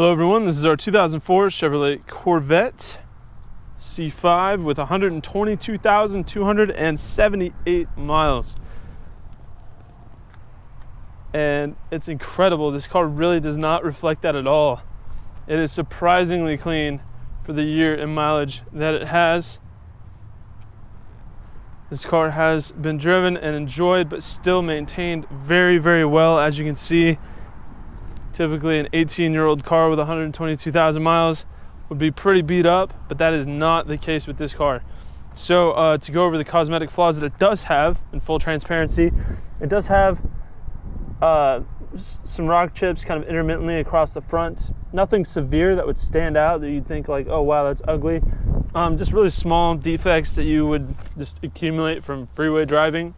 Hello everyone, this is our 2004 Chevrolet Corvette C5 with 122,278 miles. And it's incredible. This car really does not reflect that at all. It is surprisingly clean for the year and mileage that it has. This car has been driven and enjoyed, but still maintained very, very well. As you can see, typically an 18-year-old car with 122,000 miles would be pretty beat up, but that is not the case with this car. So to go over the cosmetic flaws that it does have, in full transparency, it does have some rock chips kind of intermittently across the front. Nothing severe that would stand out that you'd think like, oh wow, that's ugly. Just really small defects that you would just accumulate from freeway driving.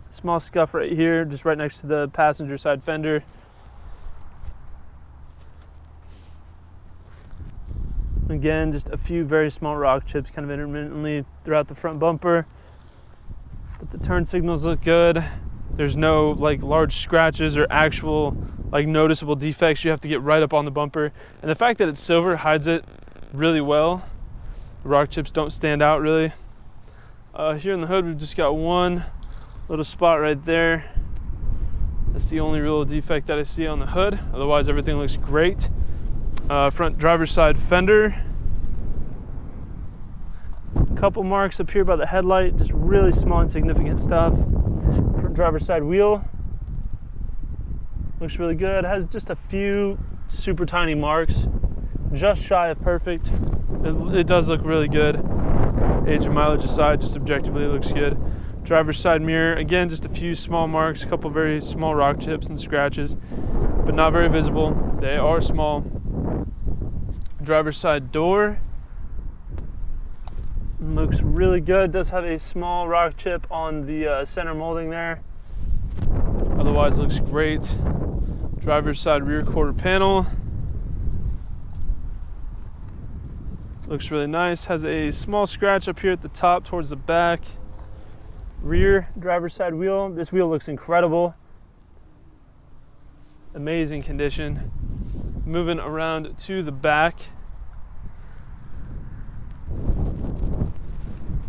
Small scuff right here, just right next to the passenger side fender. Again, just a few very small rock chips kind of intermittently throughout the front bumper. But the turn signals look good. There's no like large scratches or actual like noticeable defects you have to get right up on the bumper. And the fact that it's silver hides it really well. The rock chips don't stand out really. Here in the hood, we've just got one little spot right there. That's the only real defect that I see on the hood. Otherwise, everything looks great. Front driver's side fender. A couple marks up here by the headlight, just really small insignificant stuff. Front driver's side wheel. Looks really good. It has just a few super tiny marks, just shy of perfect. It does look really good. Age and mileage aside, just objectively it looks good. Driver's side mirror, again, just a few small marks, a couple very small rock chips and scratches, but not very visible. They are small. Driver's side door looks really good. Does have a small rock chip on the center molding there. Otherwise looks great. Driver's side rear quarter panel looks really nice. Has a small scratch up here at the top towards the back. Rear driver's side wheel. This wheel looks incredible. Amazing condition. Moving around to the back.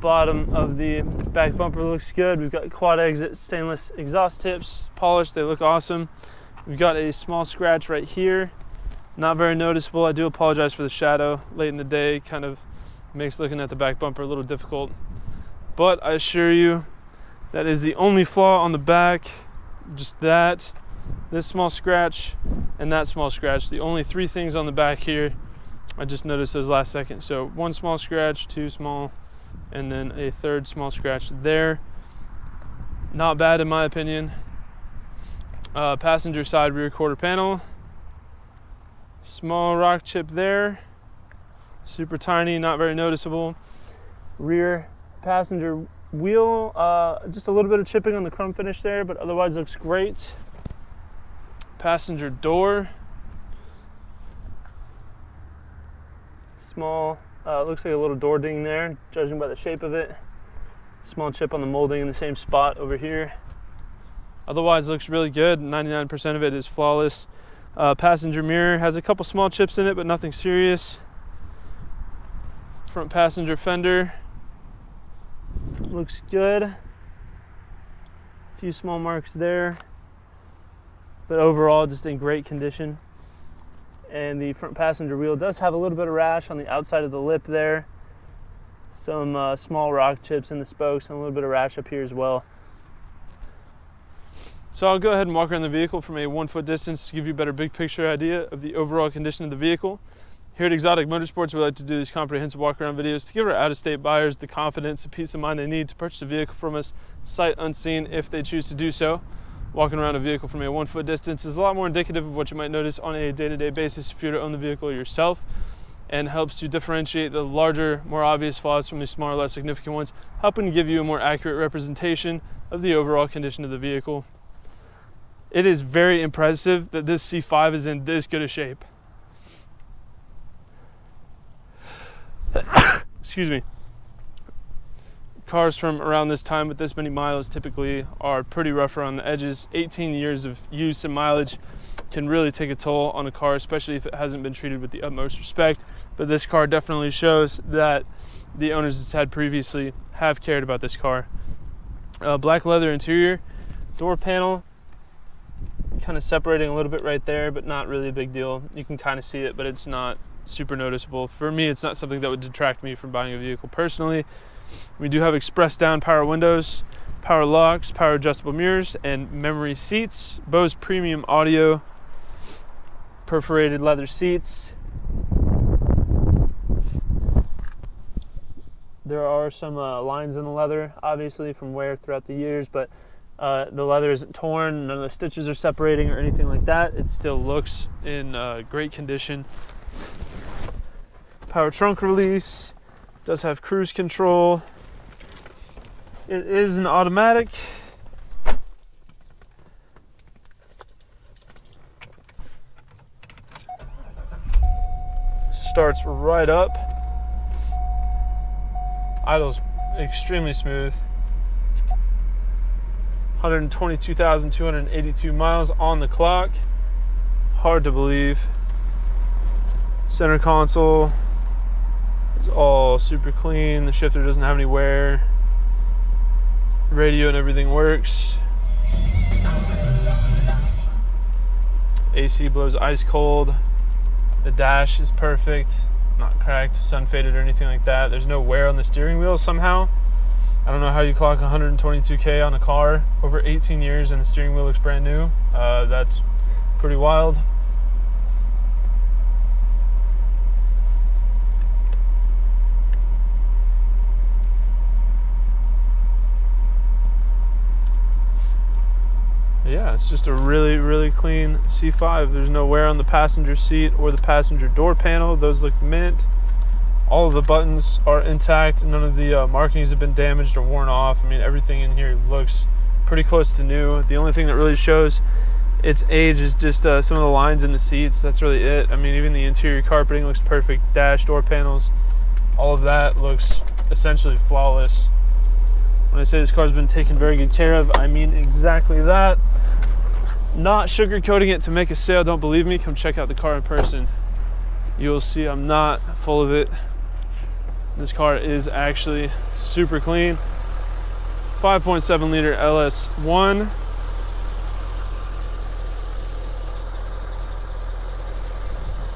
Bottom of the back bumper looks good. We've got quad exit stainless exhaust tips, polished. They look awesome. We've got a small scratch right here. Not very noticeable. I do apologize for the shadow. Late in the day kind of makes looking at the back bumper a little difficult. But I assure you, that is the only flaw on the back. Just that, this small scratch, and that small scratch. The only three things on the back here. I just noticed those last second. So one small scratch, two small, and then a third small scratch there. Not bad in my opinion. Passenger side rear quarter panel. Small rock chip there. Super tiny, not very noticeable. Rear passenger wheel, just a little bit of chipping on the chrome finish there, but otherwise looks great. Passenger door. Small, looks like a little door ding there, judging by the shape of it. Small chip on the molding in the same spot over here. Otherwise looks really good. 99% of it is flawless. Passenger mirror has a couple small chips in it, but nothing serious. Front passenger fender looks good. A few small marks there, but overall just in great condition. And the front passenger wheel does have a little bit of rash on the outside of the lip there. Some small rock chips in the spokes and a little bit of rash up here as well. So I'll go ahead and walk around the vehicle from a 1 foot distance to give you a better big picture idea of the overall condition of the vehicle. Here at Exotic Motorsports, we like to do these comprehensive walk around videos to give our out-of-state buyers the confidence and peace of mind they need to purchase a vehicle from us sight unseen if they choose to do so. Walking around a vehicle from a 1 foot distance is a lot more indicative of what you might notice on a day-to-day basis if you were to own the vehicle yourself, and helps to differentiate the larger, more obvious flaws from the smaller, less significant ones, helping to give you a more accurate representation of the overall condition of the vehicle. It is very impressive that this C5 is in this good a shape. Excuse me. Cars from around this time with this many miles typically are pretty rough around the edges. 18 years of use and mileage can really take a toll on a car, especially if it hasn't been treated with the utmost respect. But this car definitely shows that the owners it's had previously have cared about this car. Black leather interior, door panel, kind of separating a little bit right there, but not really a big deal. You can kind of see it, but it's not super noticeable. For me, it's not something that would detract me from buying a vehicle personally. We do have express down power windows, power locks, power adjustable mirrors, and memory seats. Bose premium audio, perforated leather seats. There are some lines in the leather, obviously, from wear throughout the years, but the leather isn't torn, none of the stitches are separating or anything like that. It still looks in great condition. Power trunk release, does have cruise control. It is an automatic. Starts right up. Idle's extremely smooth. 122,282 miles on the clock. Hard to believe. Center console is all super clean. The shifter doesn't have any wear. Radio and everything works. AC blows ice cold. The dash is perfect, not cracked, sun faded or anything like that. There's no wear on the steering wheel somehow. I don't know how you clock 122K on a car over 18 years and the steering wheel looks brand new. That's pretty wild. Yeah, it's just a really, really clean C5. There's no wear on the passenger seat or the passenger door panel. Those look mint. All of the buttons are intact. None of the markings have been damaged or worn off. I mean, everything in here looks pretty close to new. The only thing that really shows its age is just some of the lines in the seats. That's really it. I mean, even the interior carpeting looks perfect. Dash, door panels, all of that looks essentially flawless. When I say this car's been taken very good care of, I mean exactly that. Not sugarcoating it to make a sale. Don't believe me? Come check out the car in person. You'll see I'm not full of it. This car is actually super clean. 5.7 liter LS1.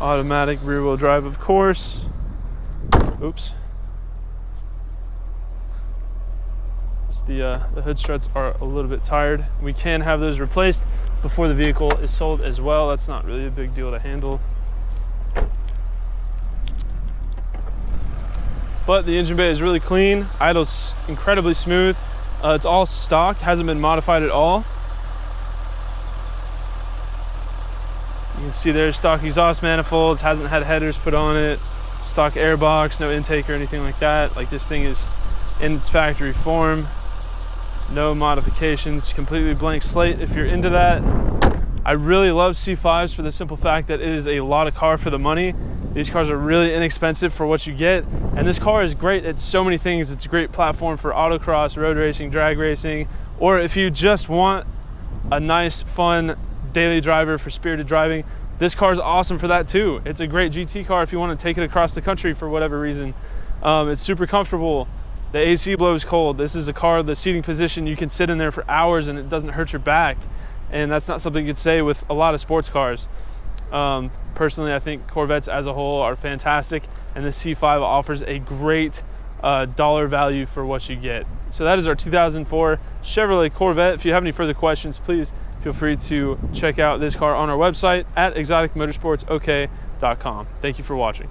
Automatic rear wheel drive, of course. Oops. The hood struts are a little bit tired. We can have those replaced before the vehicle is sold as well. That's not really a big deal to handle. But the engine bay is really clean. Idle's incredibly smooth. It's all stock, hasn't been modified at all. You can see there's stock exhaust manifolds, hasn't had headers put on it, stock airbox, no intake or anything like that. Like, this thing is in its factory form. No modifications, completely blank slate if you're into that. I really love C5s for the simple fact that it is a lot of car for the money. These cars are really inexpensive for what you get, and this car is great at so many things. It's a great platform for autocross, road racing, drag racing, or if you just want a nice, fun daily driver for spirited driving, this car is awesome for that too. It's a great GT car if you want to take it across the country for whatever reason. It's super comfortable. The AC blows cold. This is a car, the seating position, you can sit in there for hours and it doesn't hurt your back. And that's not something you could say with a lot of sports cars. Personally, I think Corvettes as a whole are fantastic, and the C5 offers a great dollar value for what you get. So that is our 2004 Chevrolet Corvette. If you have any further questions, please feel free to check out this car on our website at exoticmotorsportsok.com. Thank you for watching.